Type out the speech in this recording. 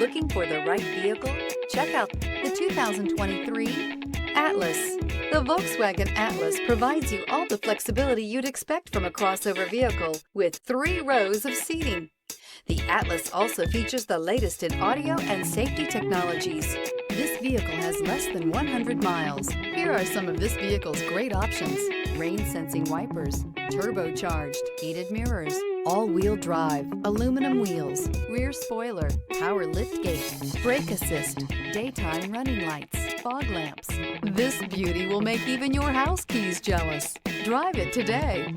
Looking for the right vehicle? Check out the 2023 Atlas. The Volkswagen Atlas provides you all the flexibility you'd expect from a crossover vehicle with 3 rows of seating. The Atlas also features the latest in audio and safety technologies. This vehicle has less than 100 miles. Here are some of this vehicle's great options: rain-sensing wipers, turbocharged, heated mirrors, all-wheel drive, aluminum wheels, rear spoiler, power liftgate, brake assist, daytime running lights, fog lamps. This beauty will make even your house keys jealous. Drive it today.